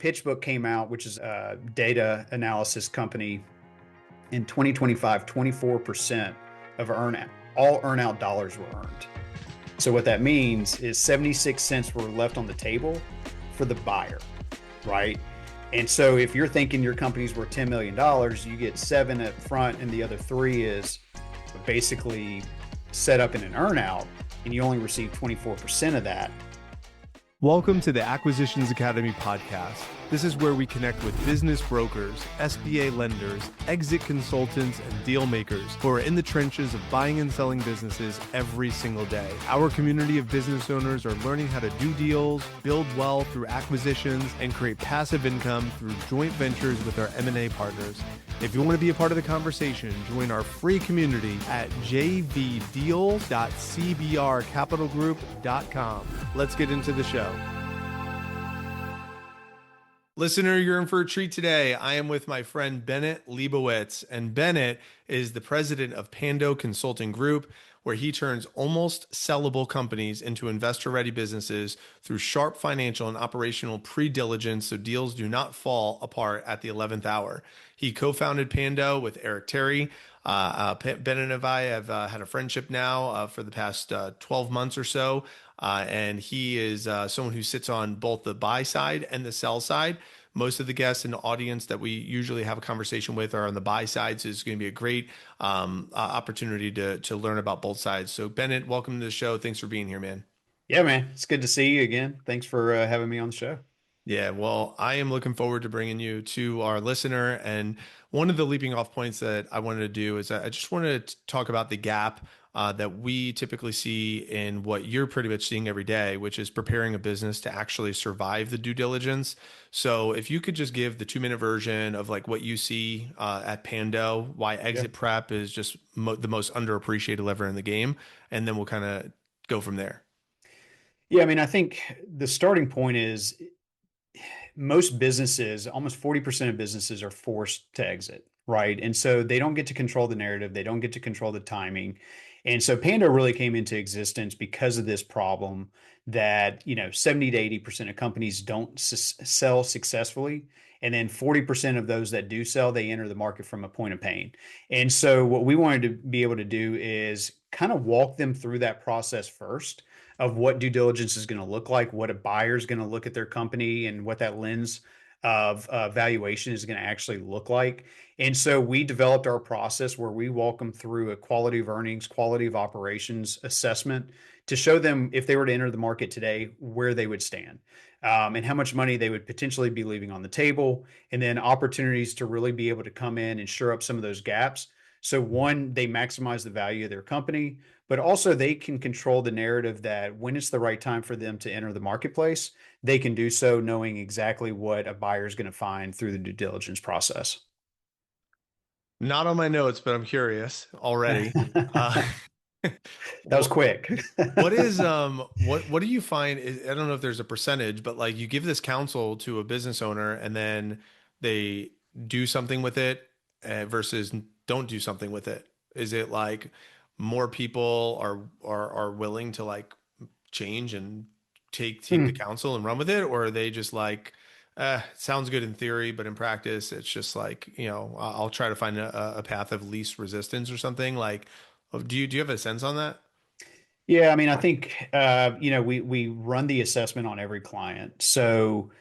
PitchBook came out, which is a data analysis company. In 2025, 24% of all earnout dollars were earned. So what that means is 76 cents were left on the table for the buyer, right? And so if you're thinking your company's worth $10 million, you get 7 up front and the other 3 is basically set up in an earnout, and you only receive 24% of that. Welcome to the Acquisitions Academy podcast. This is where we connect with business brokers, SBA lenders, exit consultants, and deal makers who are in the trenches of buying and selling businesses every single day. Our community of business owners are learning how to do deals, build wealth through acquisitions, and create passive income through joint ventures with our M&A partners. If you want to be a part of the conversation, join our free community at jvdeals.cbrcapitalgroup.com. Let's get into the show. Listener, you're in for a treat today. I am with my friend Bennett Lebowitz, and Bennett is the president of Pando Consulting Group, where he turns almost sellable companies into investor-ready businesses through sharp financial and operational pre-diligence so deals do not fall apart at the 11th hour. He co-founded Pando with Eric Terry. Bennett and I have had a friendship now for the past 12 months or so. And he is someone who sits on both the buy side and the sell side. Most of the guests in the audience that we usually have a conversation with are on the buy side, so it's going to be a great opportunity to learn about both sides. So Bennett, welcome to the show. Thanks for being here, man. Yeah, man, it's good to see you again. Thanks for having me on the show. Yeah, well, I am looking forward to bringing you to our listener. And one of the leaping off points that I wanted to do is I just wanted to talk about the gap that we typically see in what you're pretty much seeing every day, which is preparing a business to actually survive the due diligence. So if you could just give the 2-minute version of like what you see at Pando, why exit prep is just the most underappreciated lever in the game, and then we'll kind of go from there. Yeah, I mean, I think the starting point is most businesses, almost 40% of businesses are forced to exit, right? And so they don't get to control the narrative, they don't get to control the timing. And so Pando really came into existence because of this problem that, 70 to 80% of companies don't sell successfully. And then 40% of those that do sell, they enter the market from a point of pain. And so what we wanted to be able to do is kind of walk them through that process first of what due diligence is going to look like, what a buyer is going to look at their company, and what that lens of valuation is going to actually look like. And so we developed our process where we walk them through a quality of earnings, quality of operations assessment to show them if they were to enter the market today, where they would stand, and how much money they would potentially be leaving on the table, and then opportunities to really be able to come in and shore up some of those gaps. So one, they maximize the value of their company, but also they can control the narrative that when it's the right time for them to enter the marketplace, they can do so knowing exactly what a buyer is going to find through the due diligence process. Not on my notes, but I'm curious already. Uh, That was quick. what is what do you find is, I don't know if there's a percentage, but like you give this counsel to a business owner and then they do something with it versus don't do something with it. Is it like more people are willing to like change and take the counsel and run with it, or are they just like sounds good in theory, but in practice it's just like, I'll try to find a path of least resistance or something like, do you have a sense on that? Yeah, I mean, I think we run the assessment on every client. So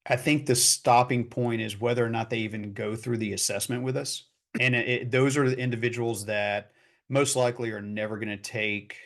I think the stopping point is whether or not they even go through the assessment with us. And those are the individuals that most likely are never going to take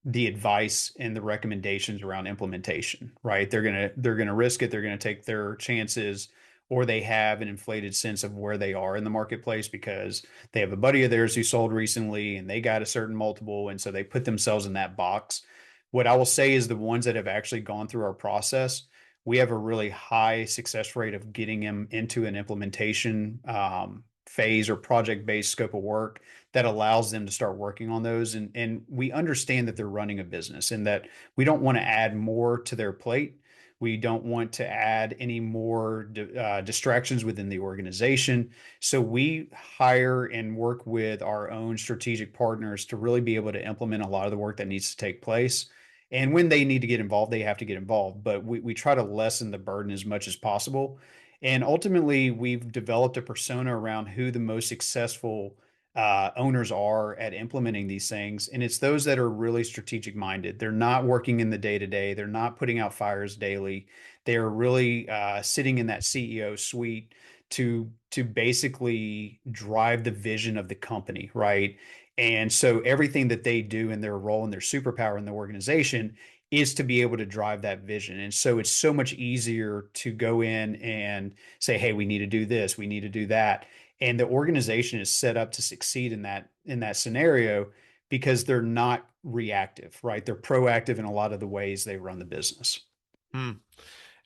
the advice and the recommendations around implementation, right? They're gonna risk it. They're gonna take their chances, or they have an inflated sense of where they are in the marketplace because they have a buddy of theirs who sold recently and they got a certain multiple, and so they put themselves in that box. What I will say is the ones that have actually gone through our process, we have a really high success rate of getting them into an implementation phase or project-based scope of work that allows them to start working on those. And we understand that they're running a business and that we don't want to add more to their plate. We don't want to add any more distractions within the organization. So we hire and work with our own strategic partners to really be able to implement a lot of the work that needs to take place. And when they need to get involved, they have to get involved. But we try to lessen the burden as much as possible. And ultimately, we've developed a persona around who the most successful owners are at implementing these things. And it's those that are really strategic minded. They're not working in the day to day, they're not putting out fires daily. They are really sitting in that CEO suite to basically drive the vision of the company, right? And so everything that they do in their role and their superpower in the organization is to be able to drive that vision. And so it's so much easier to go in and say, hey, we need to do this, we need to do that. And the organization is set up to succeed in that scenario because they're not reactive, right? They're proactive in a lot of the ways they run the business. Hmm.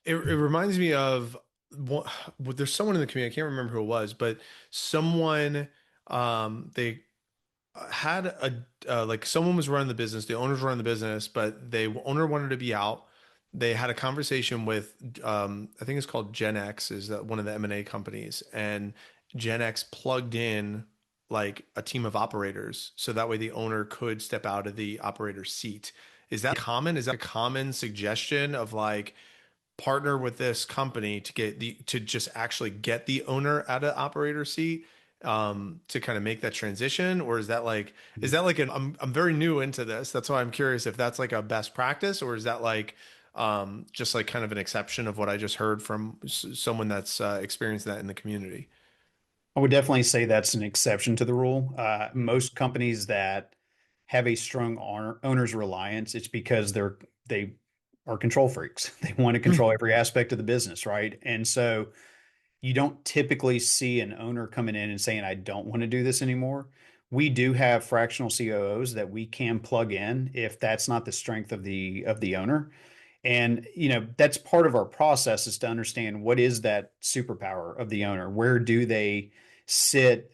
It reminds me of what, there's someone in the community, I can't remember who it was, but someone, they had like someone was running the business, the owners were running the business, but the owner wanted to be out. They had a conversation with, I think it's called Gen X, is that one of the M&A companies, and Gen X plugged in like a team of operators, so that way the owner could step out of the operator seat. Is that common? Is that a common suggestion of like, partner with this company to get the to just actually get the owner out of operator seat, to kind of make that transition? Or is that like an I'm very new into this, that's why I'm curious if that's like a best practice, or is that like just like kind of an exception of what I just heard from someone that's experienced that in the community? I would definitely say that's an exception to the rule. Most companies that have a strong owner's reliance, it's because they are control freaks. They want to control every aspect of the business, right? And so you don't typically see an owner coming in and saying, I don't want to do this anymore. We do have fractional COOs that we can plug in if that's not the strength of the owner. And that's part of our process is to understand what is that superpower of the owner. Where do they sit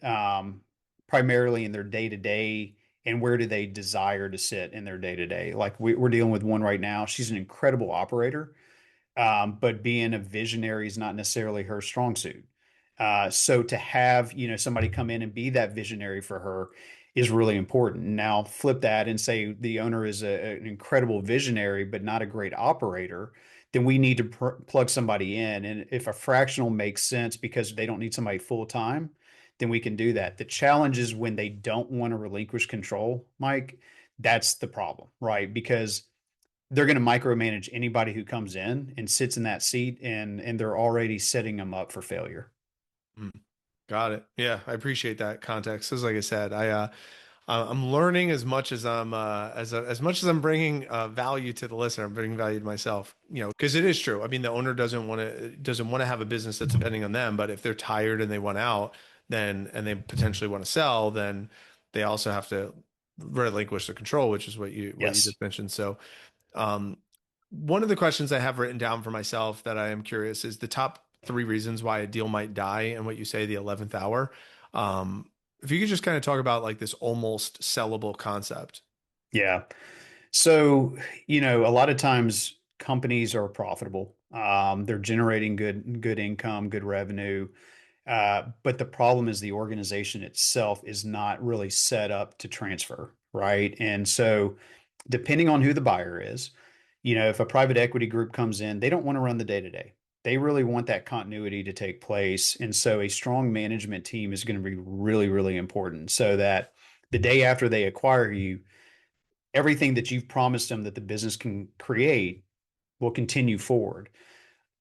primarily in their day to day, and where do they desire to sit in their day to day? Like we're dealing with one right now. She's an incredible operator, but being a visionary is not necessarily her strong suit. So to have somebody come in and be that visionary for her is really important. Now flip that and say the owner is an incredible visionary but not a great operator, then we need to plug somebody in. And if a fractional makes sense because they don't need somebody full time, then we can do that. The challenge is when they don't want to relinquish control, Mike. That's the problem, right? Because they're going to micromanage anybody who comes in and sits in that seat, and they're already setting them up for failure. Mm. Got it. Yeah, I appreciate that context. Because, like I said, I'm learning as much as I'm as much as I'm bringing value to the listener. I'm bringing value to myself. Because it is true. I mean, the owner doesn't want to have a business that's depending on them. But if they're tired and they want out, then and they potentially want to sell, then they also have to relinquish the control, which is what you Yes. just mentioned. So, um, one of the questions I have written down for myself that I am curious is the top three reasons why a deal might die, and what you say, the 11th hour. If you could just kind of talk about like this almost sellable concept. Yeah. So, a lot of times companies are profitable. They're generating good income, good revenue. But the problem is the organization itself is not really set up to transfer, right? And so, depending on who the buyer is, if a private equity group comes in, they don't want to run the day to day. They really want that continuity to take place. And so, a strong management team is going to be really, really important so that the day after they acquire you, everything that you've promised them that the business can create will continue forward.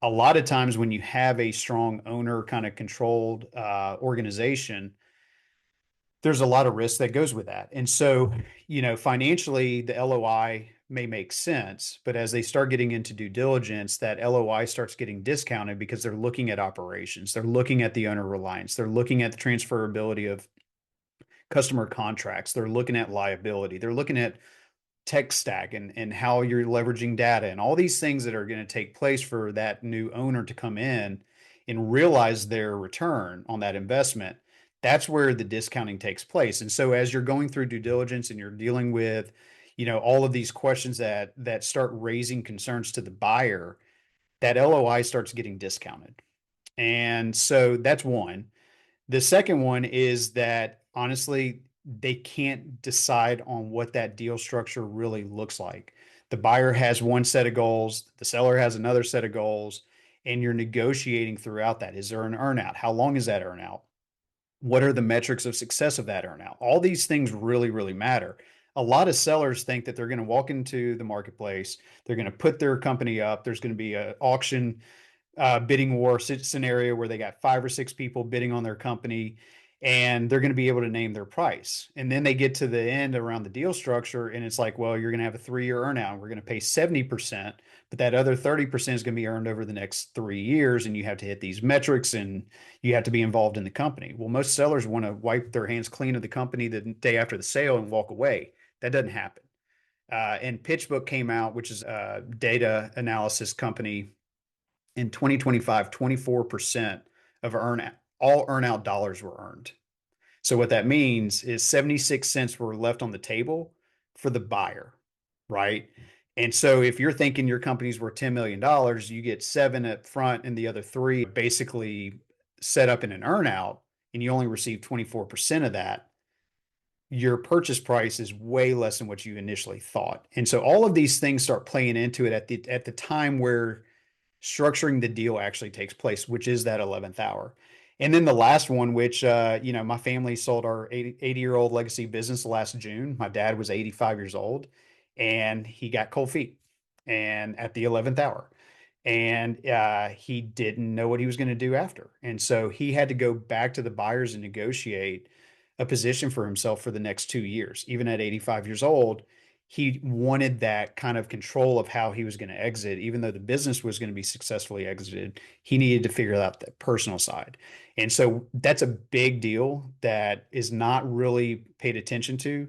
A lot of times when you have a strong owner kind of controlled organization, there's a lot of risk that goes with that. And so, financially, the LOI may make sense, but as they start getting into due diligence, that LOI starts getting discounted because they're looking at operations, they're looking at the owner reliance, they're looking at the transferability of customer contracts, they're looking at liability, they're looking at tech stack and how you're leveraging data and all these things that are going to take place for that new owner to come in and realize their return on that investment. That's where the discounting takes place. And so as you're going through due diligence and you're dealing with all of these questions that start raising concerns to the buyer, that LOI starts getting discounted. And so that's one. The second one is that honestly, they can't decide on what that deal structure really looks like. The buyer has one set of goals, the seller has another set of goals, and you're negotiating throughout that. Is there an earnout? How long is that earnout? What are the metrics of success of that earnout? All these things really, really matter. A lot of sellers think that they're going to walk into the marketplace, they're going to put their company up, there's going to be an auction bidding war scenario where they got 5 or 6 people bidding on their company, and they're going to be able to name their price. And then they get to the end around the deal structure, and it's like, well, you're going to have a 3-year earnout, and we're going to pay 70%, but that other 30% is going to be earned over the next 3 years, and you have to hit these metrics, and you have to be involved in the company. Well, most sellers want to wipe their hands clean of the company the day after the sale and walk away. That doesn't happen. And PitchBook came out, which is a data analysis company, in 2025, 24% of all earnout dollars were earned. So what that means is 76 cents were left on the table for the buyer, right? And so if you're thinking your company's worth $10 million, you get 7 up front and the other 3 basically set up in an earnout, and you only receive 24% of that. Your purchase price is way less than what you initially thought. And so all of these things start playing into it at the time where structuring the deal actually takes place, which is that 11th hour. And then the last one, which, my family sold our 80-year-old legacy business last June. My dad was 85 years old, and he got cold feet and at the 11th hour. And he didn't know what he was going to do after. And so he had to go back to the buyers and negotiate a position for himself for the next 2 years. Even at 85 years old, he wanted that kind of control of how he was going to exit. Even though the business was going to be successfully exited, he needed to figure out the personal side. And so that's a big deal that is not really paid attention to,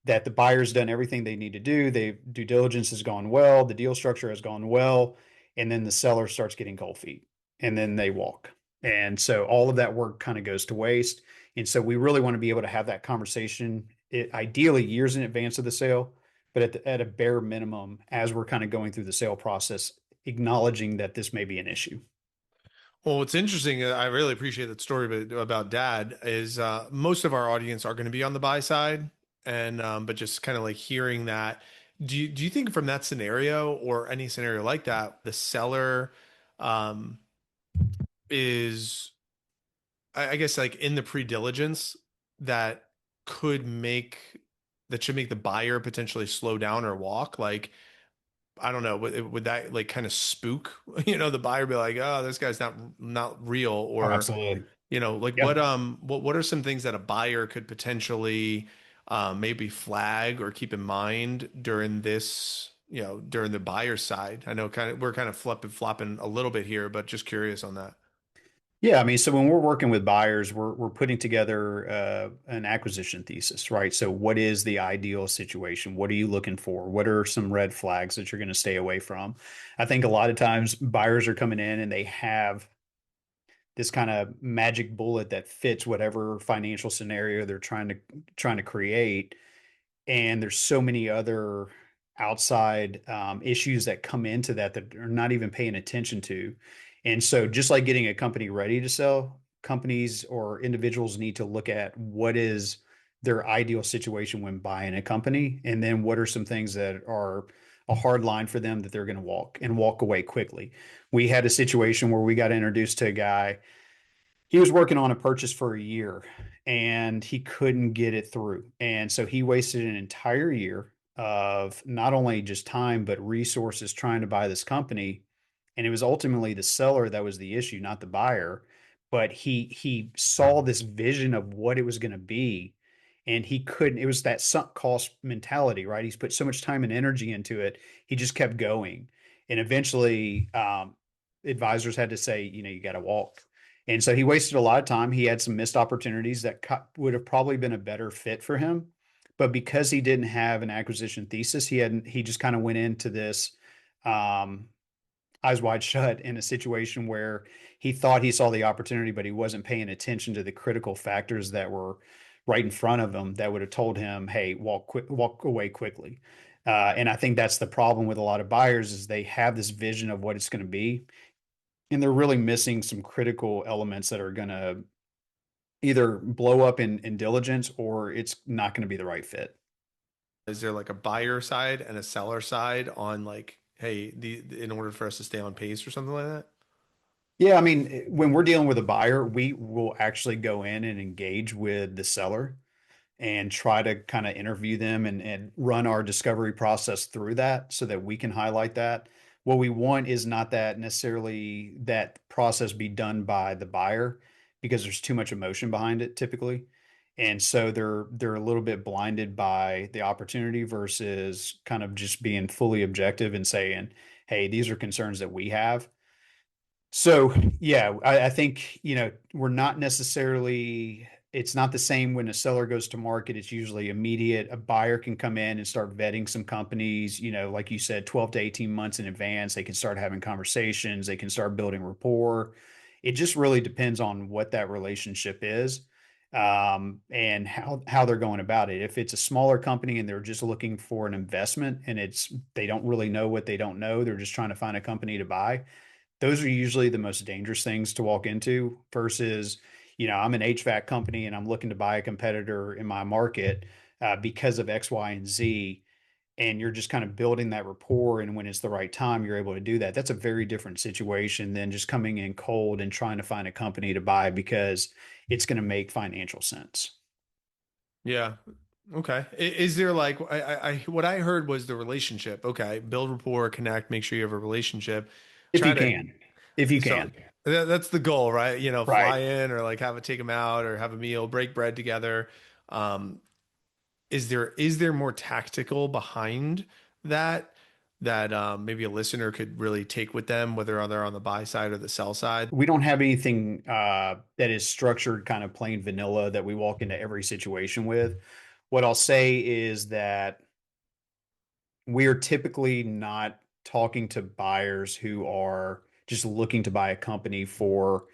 that the buyer's done everything they need to do. They due diligence has gone well, the deal structure has gone well, and then the seller starts getting cold feet, and then they walk. And so all of that work kind of goes to waste. And so we really want to be able to have that conversation, ideally years in advance of the sale, but at a bare minimum, as we're kind of going through the sale process, acknowledging that this may be an issue. Well, what's interesting, I really appreciate that story about dad, is most of our audience are going to be on the buy side. And, but just kind of like hearing that, do you think from that scenario or any scenario like that, the seller um, is, I guess, like in the pre-diligence that could make, that should make the buyer potentially slow down or walk? Like, I don't know, would that like kind of spook, the buyer be like, oh, this guy's not real, Oh, or, absolutely. like Yeah. what are some things that a buyer could potentially maybe flag or keep in mind during this, during the buyer side? I know we're kind of flopping a little bit here, but just curious on that. Yeah, I mean, so when we're working with buyers, we're putting together an acquisition thesis, right? So what is the ideal situation? What are you looking for? What are some red flags that you're going to stay away from? I think a lot of times buyers are coming in and they have this kind of magic bullet that fits whatever financial scenario they're trying to create, and there's so many other outside issues that come into that are not even paying attention to. And so just like getting a company ready to sell, companies or individuals need to look at what is their ideal situation when buying a company, and then what are some things that are a hard line for them that they're going to walk away quickly. We had a situation where we got introduced to a guy. He was working on a purchase for a year, and he couldn't get it through. And so he wasted an entire year of not only just time, but resources trying to buy this company. And it was ultimately the seller that was the issue, not the buyer. But he saw this vision of what it was going to be, and he couldn't. It was that sunk cost mentality, right? He's put so much time and energy into it. He just kept going. And eventually, advisors had to say, you got to walk. And so he wasted a lot of time. He had some missed opportunities that would have probably been a better fit for him. But because he didn't have an acquisition thesis, he just kind of went into this um, eyes wide shut in a situation where he thought he saw the opportunity, but he wasn't paying attention to the critical factors that were right in front of him that would have told him, "Hey, walk away quickly." And I think that's the problem with a lot of buyers, is they have this vision of what it's going to be, and they're really missing some critical elements that are going to either blow up in diligence, or it's not going to be the right fit. Is there like a buyer side and a seller side on like, hey, in order for us to stay on pace or something like that? Yeah, I mean, when we're dealing with a buyer, we will actually go in and engage with the seller and try to kind of interview them and run our discovery process through that so that we can highlight that. What we want is not that necessarily that process be done by the buyer because there's too much emotion behind it typically. And so they're a little bit blinded by the opportunity versus kind of just being fully objective and saying, hey, these are concerns that we have. So yeah, I think, we're not necessarily, it's not the same when a seller goes to market. It's usually immediate. A buyer can come in and start vetting some companies, like you said, 12 to 18 months in advance. They can start having conversations, they can start building rapport. It just really depends on what that relationship is, and how they're going about it. If it's a smaller company and they're just looking for an investment and they don't really know what they don't know, they're just trying to find a company to buy, those are usually the most dangerous things to walk into versus, I'm an HVAC company and I'm looking to buy a competitor in my market because of X, Y, and Z. And you're just kind of building that rapport. And when it's the right time, you're able to do that. That's a very different situation than just coming in cold and trying to find a company to buy because it's going to make financial sense. Yeah. Okay. Is there like what I heard was the relationship. Okay, build rapport, connect, make sure you have a relationship. If Try you to can, if you so can. that's the goal, right? Right. Fly in or like have a take them out or have a meal, break bread together. Um, is there more tactical behind that maybe a listener could really take with them, whether they're on the buy side or the sell side? We don't have anything that is structured kind of plain vanilla that we walk into every situation with. What I'll say is that we are typically not talking to buyers who are just looking to buy a company for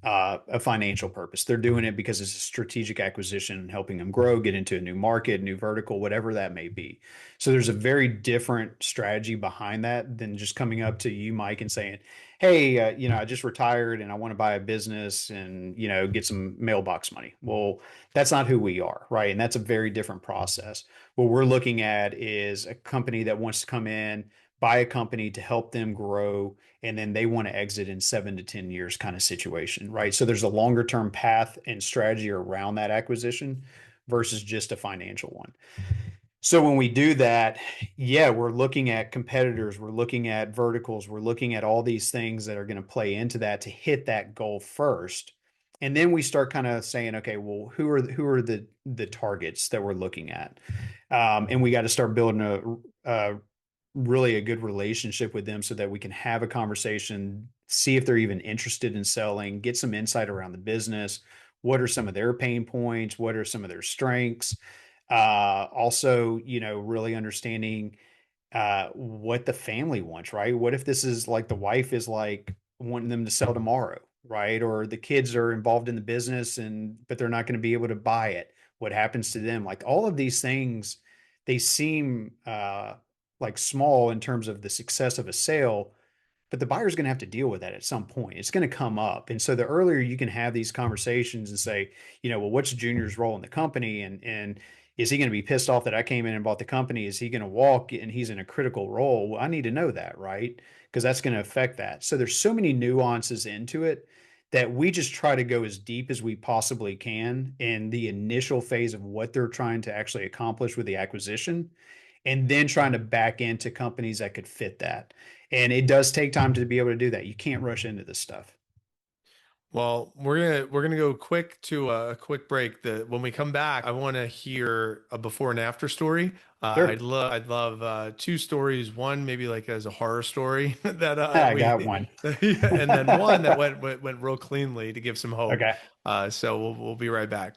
a financial purpose. They're doing it because it's a strategic acquisition, helping them grow, get into a new market, new vertical, whatever that may be. So there's a very different strategy behind that than just coming up to you, Mike, and saying, "Hey, I just retired and I want to buy a business and get some mailbox money." Well, that's not who we are, right? And that's a very different process. What we're looking at is a company that wants to come in, buy a company to help them grow, and then they want to exit in 7 to 10 years kind of situation, right? So there's a longer term path and strategy around that acquisition versus just a financial one. So when we do that, yeah, we're looking at competitors, we're looking at verticals, we're looking at all these things that are going to play into that to hit that goal first. And then we start kind of saying, okay, well, who are the targets that we're looking at? And we got to start building a really a good relationship with them so that we can have a conversation, see if they're even interested in selling, get some insight around the business. What are some of their pain points? What are some of their strengths? Also, really understanding what the family wants, right? What if this is like the wife is like wanting them to sell tomorrow, right? Or the kids are involved in the business but they're not going to be able to buy it. What happens to them? Like all of these things, they seem like small in terms of the success of a sale, but the buyer's going to have to deal with that at some point. It's going to come up. And so the earlier you can have these conversations and say, well, what's Junior's role in the company? And is he going to be pissed off that I came in and bought the company? Is he going to walk and he's in a critical role? Well, I need to know that, right? Because that's going to affect that. So there's so many nuances into it that we just try to go as deep as we possibly can in the initial phase of what they're trying to actually accomplish with the acquisition, and then trying to back into companies that could fit that. And it does take time to be able to do that. You can't rush into this stuff. Well, we're gonna go quick to a quick break. When we come back, I want to hear a before and after story. Sure. I'd love two stories. One maybe like as a horror story that I we, got one. and then one that went real cleanly to give some hope. Okay. So we'll be right back.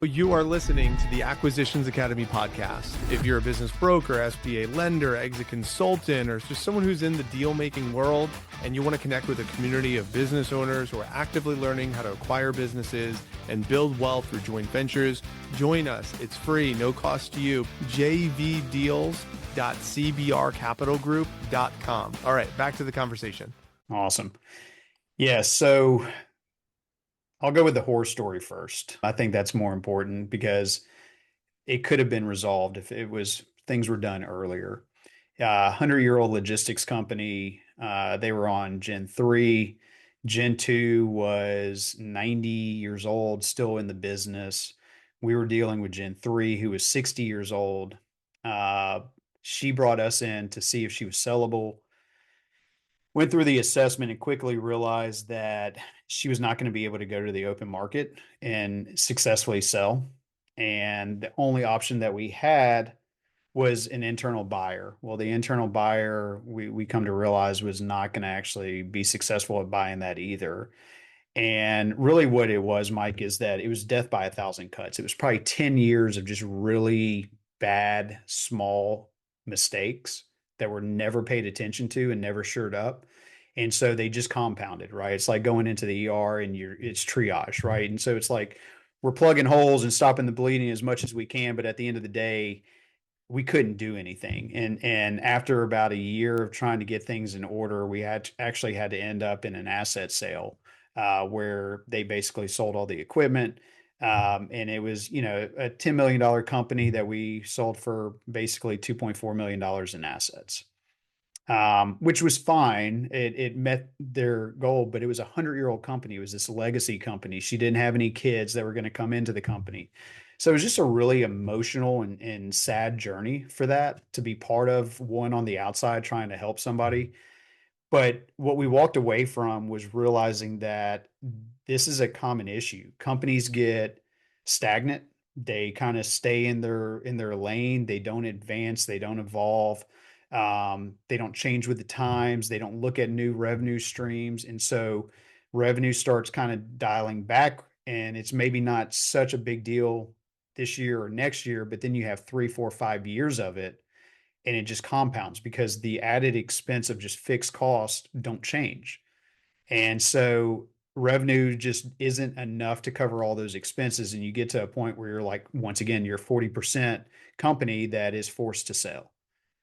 You are listening to the Acquisitions Academy podcast. If you're a business broker, SBA lender, exit consultant, or just someone who's in the deal making world and you want to connect with a community of business owners who are actively learning how to acquire businesses and build wealth through joint ventures, join us. It's free, no cost to you. jvdeals.cbrcapitalgroup.com. All right, back to the conversation. Awesome. Yeah. So I'll go with the horror story first. I think that's more important because it could have been resolved if it was things were done earlier. 100-year-old logistics company. They were on Gen 3. Gen 2 was 90 years old, still in the business. We were dealing with Gen 3, who was 60 years old. Uh, she brought us in to see if she was sellable. Went through the assessment and quickly realized that she was not going to be able to go to the open market and successfully sell. And the only option that we had was an internal buyer. Well, the internal buyer, we come to realize, was not going to actually be successful at buying that either. And really, what it was, Mike, is that it was death by a thousand cuts. It was probably 10 years of just really bad, small mistakes that were never paid attention to and never shored up. And so they just compounded, right? It's like going into the ER and it's triage, right? And so it's like we're plugging holes and stopping the bleeding as much as we can. But at the end of the day, we couldn't do anything. And after about a year of trying to get things in order, we actually had to end up in an asset sale where they basically sold all the equipment. And it was, a $10 million company that we sold for basically $2.4 million in assets, which was fine. It met their goal, but it was a 100-year-old company. It was this legacy company. She didn't have any kids that were going to come into the company. So it was just a really emotional and sad journey for that to be part of, one on the outside trying to help somebody. But what we walked away from was realizing that this is a common issue. Companies get stagnant. They kind of stay in their lane. They don't advance. They don't evolve. They don't change with the times. They don't look at new revenue streams. And so revenue starts kind of dialing back, and it's maybe not such a big deal this year or next year, but then you have 3, 4, 5 years of it, and it just compounds because the added expense of just fixed costs don't change. And so revenue just isn't enough to cover all those expenses. And you get to a point where you're like, once again, you're 40% company that is forced to sell.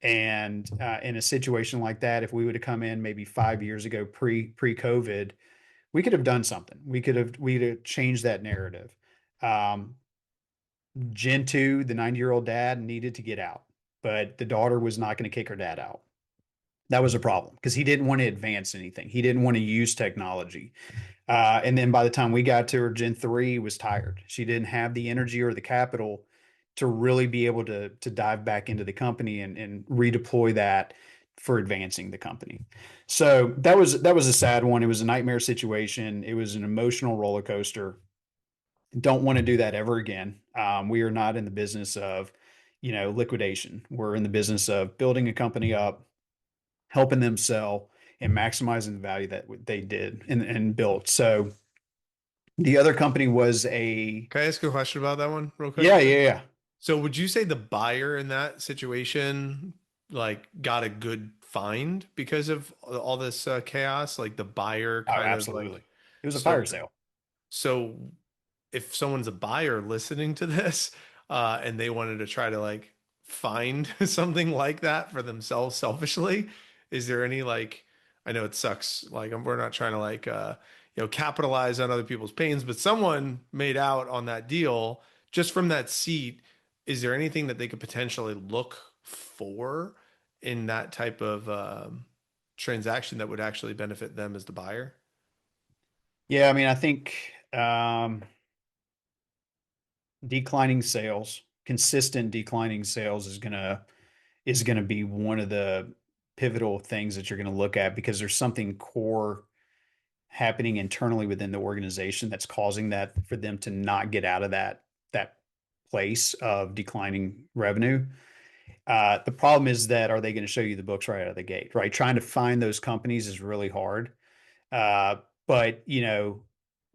And in a situation like that, if we would have come in maybe 5 years ago, pre COVID, we could have done something. We'd have changed that narrative. Um, Gen 2, the 90-year-old dad needed to get out, but the daughter was not going to kick her dad out. That was a problem because he didn't want to advance anything. He didn't want to use technology. And then by the time we got to her, Gen 3 was tired. She didn't have the energy or the capital to really be able to dive back into the company and redeploy that for advancing the company. So that was a sad one. It was a nightmare situation. It was an emotional roller coaster. Don't want to do that ever again. We are not in the business of, liquidation. We're in the business of building a company up, helping them sell, and maximizing the value that they did and built. So the other company was a, Can I ask a question about that one real quick? yeah, yeah, yeah. So would you say the buyer in that situation like got a good find because of all this chaos? Like the buyer Oh, kind of like absolutely. It was a fire so sale. so if someone's a buyer listening to this and they wanted to try to like find something like that for themselves selfishly, is there any like I know it sucks like we're not trying to like capitalize on other people's pains, but someone made out on that deal just from that seat. Is there anything that they could potentially look for in that type of transaction that would actually benefit them as the buyer? Yeah, I mean, I think declining sales, consistent declining sales is gonna be one of the pivotal things that you're going to look at because there's something core happening internally within the organization that's causing that for them to not get out of that place of declining revenue. The problem is that are they going to show you the books right out of the gate, right? Trying to find those companies is really hard. Uh, but I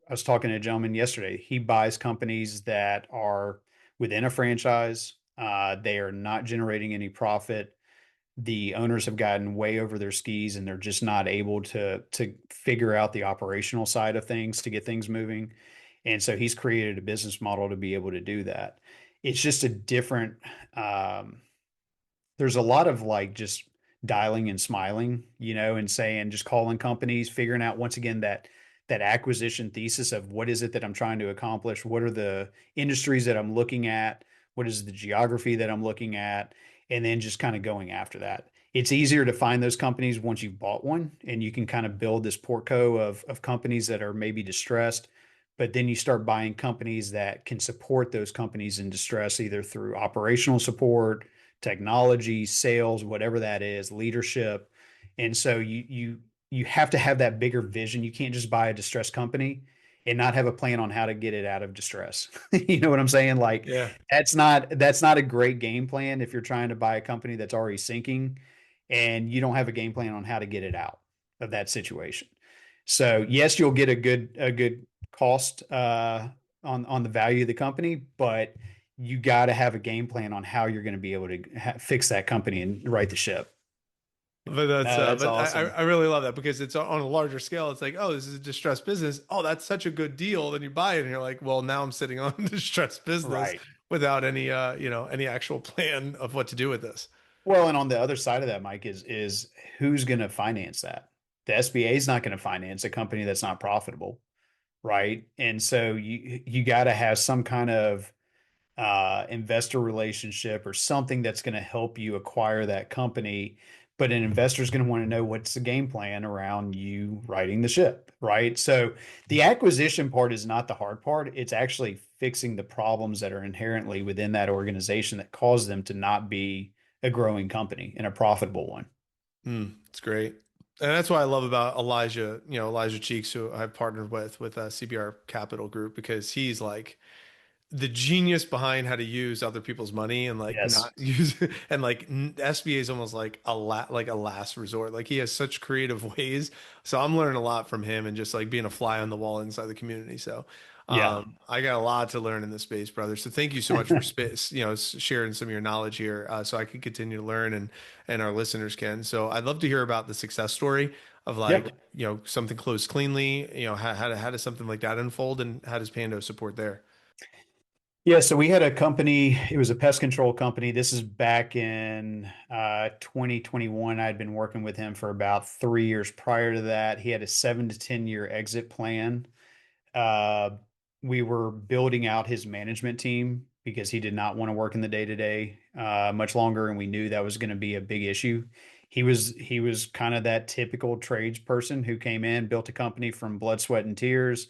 was talking to a gentleman yesterday. He buys companies that are within a franchise. They are not generating any profit. The owners have gotten way over their skis and they're just not able to figure out the operational side of things to get things moving. And so he's created a business model to be able to do that. It's just a different um, there's a lot of like just dialing and smiling, and saying, just calling companies, figuring out once again that acquisition thesis of what is it that I'm trying to accomplish? What are the industries that I'm looking at? What is the geography that I'm looking at? And then just kind of going after that. It's easier to find those companies once you've bought one and you can kind of build this portco of companies that are maybe distressed. But then you start buying companies that can support those companies in distress, either through operational support, technology, sales, whatever that is, leadership. And so you have to have that bigger vision. You can't just buy a distressed company and not have a plan on how to get it out of distress. You know what I'm saying? Like Yeah. that's not a great game plan if you're trying to buy a company that's already sinking and you don't have a game plan on how to get it out of that situation. So yes, you'll get a good cost on the value of the company, but you got to have a game plan on how you're going to be able to fix that company and right the ship. But that's No, that's but awesome. I really love that because it's on a larger scale. It's like, oh, this is a distressed business. Oh, that's such a good deal. Then you buy it and you're like, well, now I'm sitting on a distressed business Right. without any any actual plan of what to do with this. Well, and on the other side of that, Mike, is who's going to finance that? The SBA is not going to finance a company that's not profitable, right? And so you got to have some kind of investor relationship or something that's going to help you acquire that company. But an investor is going to want to know what's the game plan around you riding the ship, right? So the acquisition part is not the hard part. It's actually fixing the problems that are inherently within that organization that cause them to not be a growing company and a profitable one. It's great. And that's what I love about Elijah, Elijah Cheeks, who I've partnered with CBR Capital Group, because he's like the genius behind how to use other people's money and like Yes. not use and like SBA is almost like like a last resort. Like he has such creative ways. So I'm learning a lot from him and just like being a fly on the wall inside the community. So Yeah. I got a lot to learn in this space, brother. So thank you so much for space, sharing some of your knowledge here, so I can continue to learn and our listeners can. So I'd love to hear about the success story of like, Yep. something closed cleanly. How does something like that unfold, and how does Pando support there? Yeah, so we had a company, it was a pest control company. This is back in 2021. I'd been working with him for about 3 years prior to that. He had a 7 to 10 year exit plan. Uh, we were building out his management team because he did not want to work in the day to day much longer, and we knew that was going to be a big issue. He was kind of that typical trades person who came in, built a company from blood, sweat, and tears,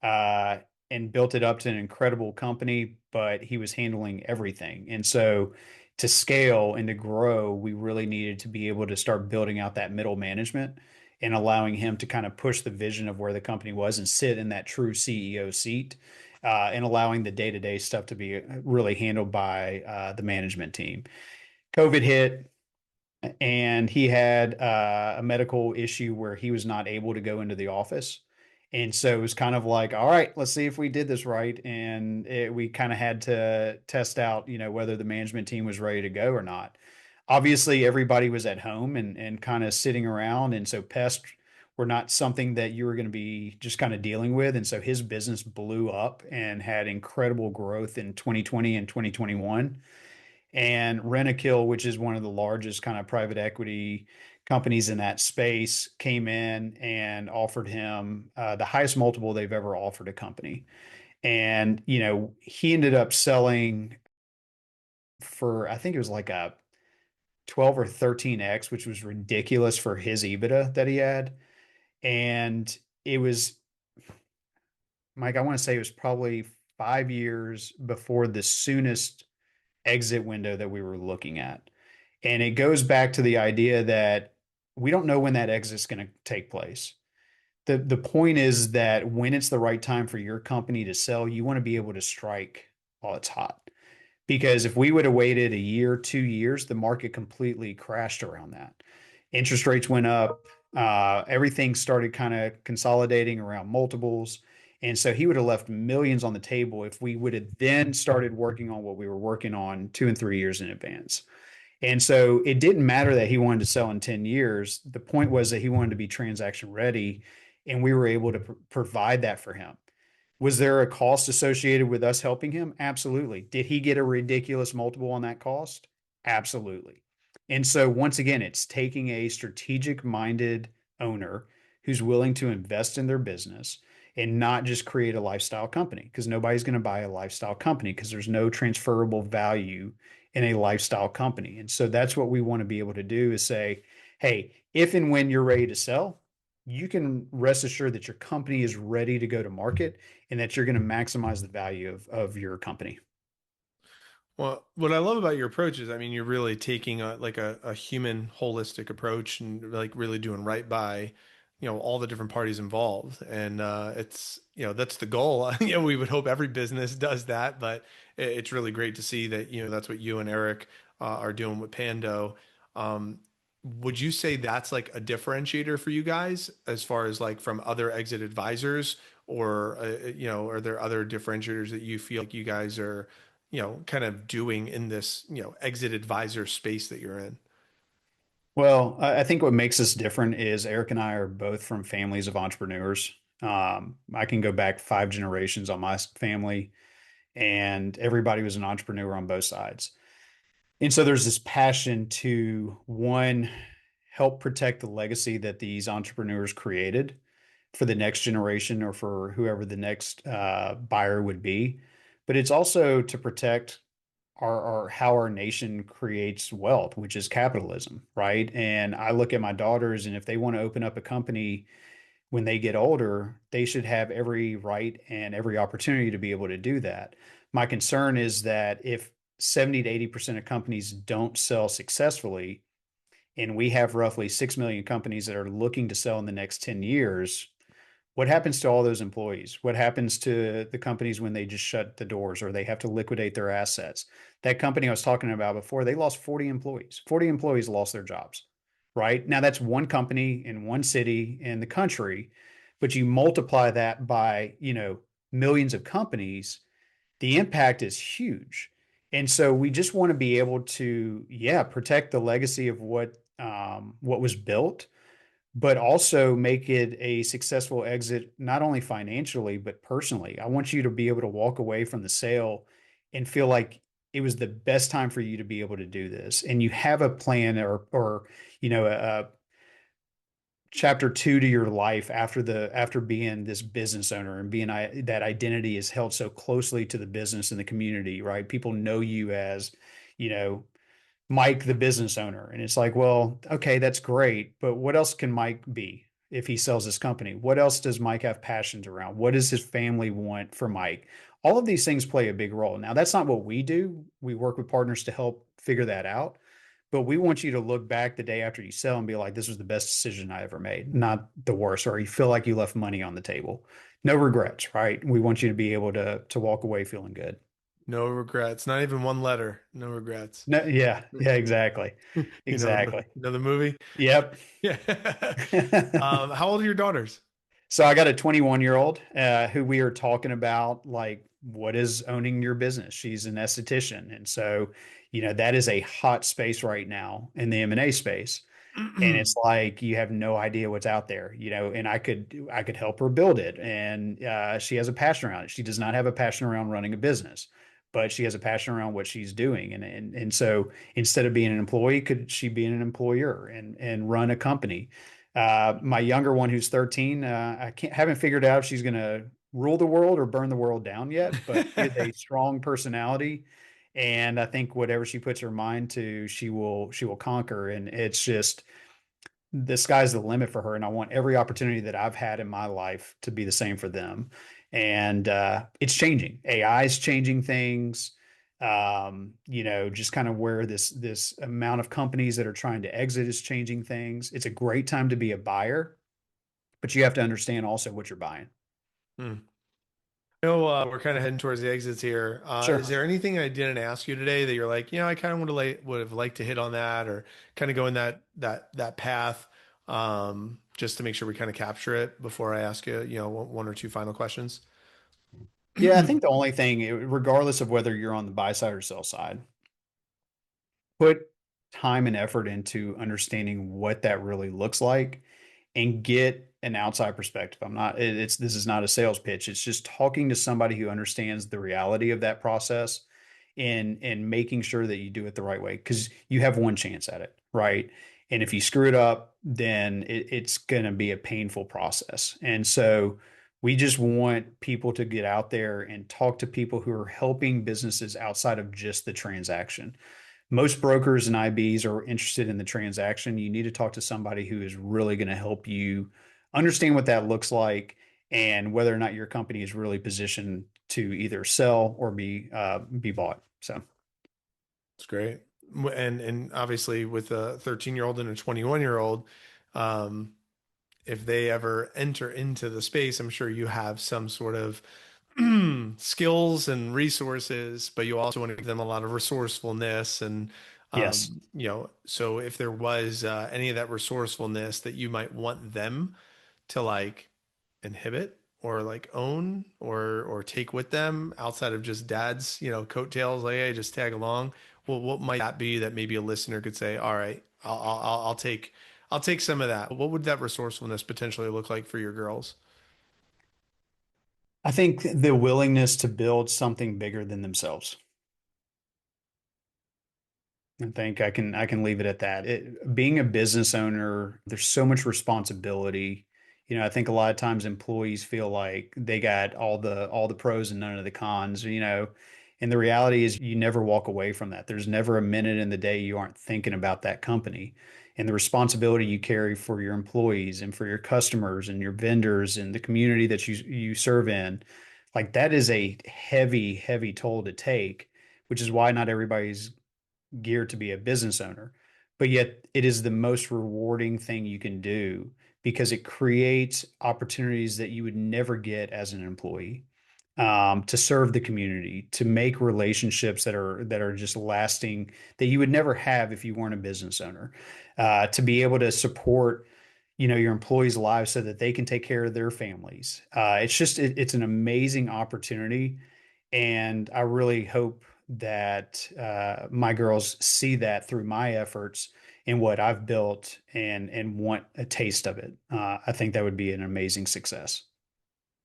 uh, and built it up to an incredible company, but he was handling everything. And so to scale and to grow, we really needed to be able to start building out that middle management and allowing him to kind of push the vision of where the company was and sit in that true CEO seat, and allowing the day-to-day stuff to be really handled by the management team. COVID hit, and he had a medical issue where he was not able to go into the office. And so it was kind of like, all right, let's see if we did this right. And we kind of had to test out, whether the management team was ready to go or not. Obviously, everybody was at home and kind of sitting around. And so pests were not something that you were going to be just kind of dealing with. And so his business blew up and had incredible growth in 2020 and 2021. And Rentokil, which is one of the largest kind of private equity companies in that space, came in and offered him the highest multiple they've ever offered a company. And, he ended up selling for, I think it was like a 12 or 13x, which was ridiculous for his EBITDA that he had. And it was, Mike, I want to say it was probably 5 years before the soonest exit window that we were looking at. And it goes back to the idea that we don't know when that exit is going to take place. The point is that when it's the right time for your company to sell, you want to be able to strike while it's hot. Because if we would have waited a year, 2 years, the market completely crashed around that. Interest rates went up. Everything started kind of consolidating around multiples. And so he would have left millions on the table if we would have then started working on what we were working on 2 and 3 years in advance. And so it didn't matter that he wanted to sell in 10 years. The point was that he wanted to be transaction ready, and we were able to provide that for him. Was there a cost associated with us helping him? Absolutely. Did he get a ridiculous multiple on that cost? Absolutely. And so, once again, it's taking a strategic minded owner who's willing to invest in their business and not just create a lifestyle company, because nobody's going to buy a lifestyle company because there's no transferable value in a lifestyle company. And so that's what we want to be able to do is say, hey, if and when you're ready to sell, you can rest assured that your company is ready to go to market and that you're going to maximize the value of your company. Well, what I love about your approach is, I mean, you're really taking a human holistic approach and like really doing right by, all the different parties involved. And it's, that's the goal. We would hope every business does that, but it's really great to see that, that's what you and Eric are doing with Pando. Would you say that's like a differentiator for you guys as far as like from other exit advisors, or, are there other differentiators that you feel like you guys are kind of doing in this, exit advisor space that you're in? Well, I think what makes us different is Eric and I are both from families of entrepreneurs. I can go back 5 generations on my family, and everybody was an entrepreneur on both sides. And so there's this passion to, one, help protect the legacy that these entrepreneurs created for the next generation or for whoever the next buyer would be. But it's also to protect our how our nation creates wealth, which is capitalism, right? And I look at my daughters, and if they want to open up a company when they get older, they should have every right and every opportunity to be able to do that. My concern is that if 70 to 80% of companies don't sell successfully, and we have roughly 6 million companies that are looking to sell in the next 10 years, what happens to all those employees? What happens to the companies when they just shut the doors or they have to liquidate their assets? That company I was talking about before, they lost 40 employees. 40 employees lost their jobs, right? Now that's one company in one city in the country, but you multiply that by, millions of companies, the impact is huge. And so we just want to be able to, yeah, protect the legacy of what was built, but also make it a successful exit, not only financially, but personally. I want you to be able to walk away from the sale and feel like it was the best time for you to be able to do this. And you have a plan or a chapter two to your life after being this business owner and being that identity is held so closely to the business and the community, right? People know you as, you know, Mike, the business owner. And it's like, well, okay, that's great. But what else can Mike be if he sells his company? What else does Mike have passions around? What does his family want for Mike? All of these things play a big role. Now, that's not what we do. We work with partners to help figure that out. But we want you to look back the day after you sell and be like, this was the best decision I ever made, not the worst, or you feel like you left money on the table. No regrets, right? We want you to be able to walk away feeling good. No regrets, not even one letter. No regrets. No, yeah, yeah, exactly. The Exactly. movie. Yep. Yeah. How old are your daughters? So I got a 21-year-old who we are talking about like what is owning your business. She's an esthetician, and so that is a hot space right now in the M&A space. And it's like you have no idea what's out there, and I could help her build it. And she has a passion around it. She does not have a passion around running a business, but she has a passion around what she's doing. And so instead of being an employee, could she be an employer and run a company? My younger one, who's 13, I haven't figured out if she's going to rule the world or burn the world down yet, but she has a strong personality. And I think whatever she puts her mind to, she will conquer. And it's just the sky's the limit for her. And I want every opportunity that I've had in my life to be the same for them. And it's changing. AI is changing things. Just kind of where this amount of companies that are trying to exit is changing things. It's a great time to be a buyer, but you have to understand also what you're buying. Hmm. We're kind of heading towards the exits here. Is Sure. there anything I didn't ask you today that you're like, I kind of would have liked to hit on that, or kind of go in that path, just to make sure we kind of capture it before I ask you, one or two final questions? Yeah, I think the only thing, regardless of whether you're on the buy side or sell side, put time and effort into understanding what that really looks like and get an outside perspective. This is not a sales pitch. It's just talking to somebody who understands the reality of that process and making sure that you do it the right way because you have one chance at it, right? And if you screw it up, then it's going to be a painful process. And so We just want people to get out there and talk to people who are helping businesses outside of just the transaction. Most brokers and IBs are interested in the transaction. You need to talk to somebody who is really going to help you understand what that looks like and whether or not your company is really positioned to either sell or be bought. So It's great. And obviously with a 13-year-old and a 21-year-old, um, if they ever enter into the space, I'm sure you have some sort of skills and resources, but you also want to give them a lot of resourcefulness. And, yes, so if there was any of that resourcefulness that you might want them to like inhibit or like own or take with them outside of just dad's, coattails, like, hey, just tag along. Well, what might that be that maybe a listener could say, all right, I'll take some of that. What would that resourcefulness potentially look like for your girls? I think the willingness to build something bigger than themselves. I think I can leave it at that. Being a business owner, there's so much responsibility. I think a lot of times employees feel like they got all the pros and none of the cons. And the reality is you never walk away from that. There's never a minute in the day you aren't thinking about that company and the responsibility you carry for your employees and for your customers and your vendors and the community that you serve in. Like that is a heavy, heavy toll to take, which is why not everybody's geared to be a business owner. But yet it is the most rewarding thing you can do because it creates opportunities that you would never get as an employee, to serve the community, to make relationships that are just lasting that you would never have if you weren't a business owner, to be able to support your employees' lives so that they can take care of their families. It's an amazing opportunity, and I really hope that my girls see that through my efforts and what I've built and want a taste of it. I think that would be an amazing success.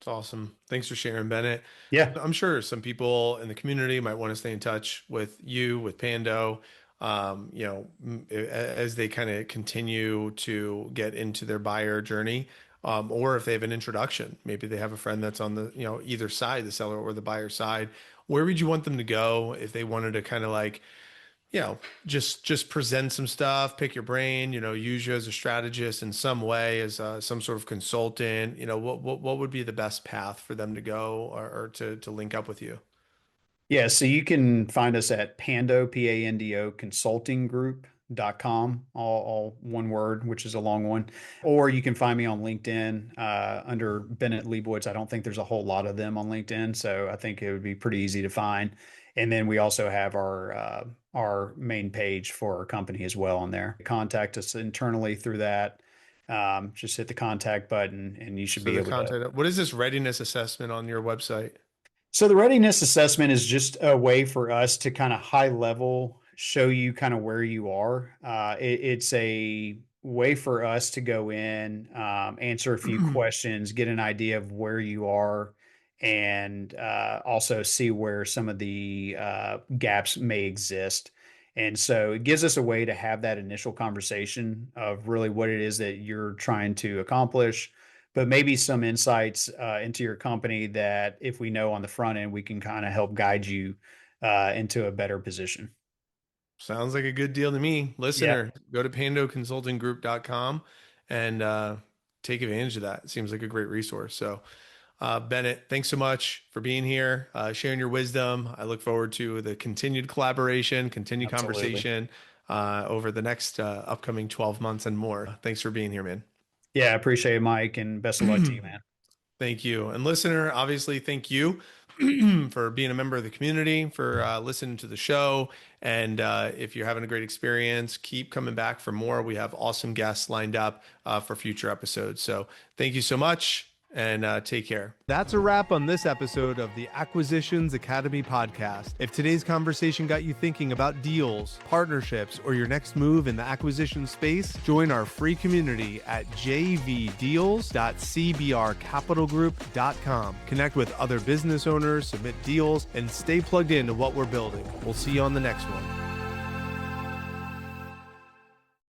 It's awesome. Thanks for sharing, Bennett. Yeah, I'm sure some people in the community might want to stay in touch with you, with Pando, as they kind of continue to get into their buyer journey. Or if they have an introduction, maybe they have a friend that's on the, either side, the seller or the buyer side. Where would you want them to go if they wanted to kind of like, just present some stuff, pick your brain, use you as a strategist in some way, as some sort of consultant, what would be the best path for them to go or to link up with you? yeah. So you can find us at Pando, Pando consultinggroup.com, all one word, which is a long one. Or you can find me on LinkedIn under Bennett Lebowitz. I don't think there's a whole lot of them on LinkedIn, so I think it would be pretty easy to find. And then we also have our main page for our company as well on there. Contact us internally through that. Just hit the contact button, and you should So be the able to. content, what is this readiness assessment on your website? So the readiness assessment is just a way for us to kind of high level show you kind of where you are. It's a way for us to go in, answer a few questions, get an idea of where you are, and also see where some of the gaps may exist. And so it gives us a way to have that initial conversation of really what it is that you're trying to accomplish, but maybe some insights into your company that if we know on the front end, we can kind of help guide you into a better position. Sounds like a good deal to me. Yeah. Listener, go to pandoconsultinggroup.com and take advantage of that. It seems like a great resource. So, Bennett, thanks so much for being here, sharing your wisdom. I look forward to the continued collaboration, continued Absolutely. conversation over the next upcoming 12 months and more. Thanks for being here, man. Yeah, I appreciate it, Mike, and best of luck to you, man. Thank you. And listener, obviously, thank you for being a member of the community, for listening to the show. And if you're having a great experience, keep coming back for more. We have awesome guests lined up for future episodes. So thank you so much and take care. That's a wrap on this episode of the Acquisitions Academy podcast. If today's conversation got you thinking about deals, partnerships, or your next move in the acquisition space, join our free community at jvdeals.cbrcapitalgroup.com. Connect with other business owners, submit deals, and stay plugged into what we're building. We'll see you on the next one.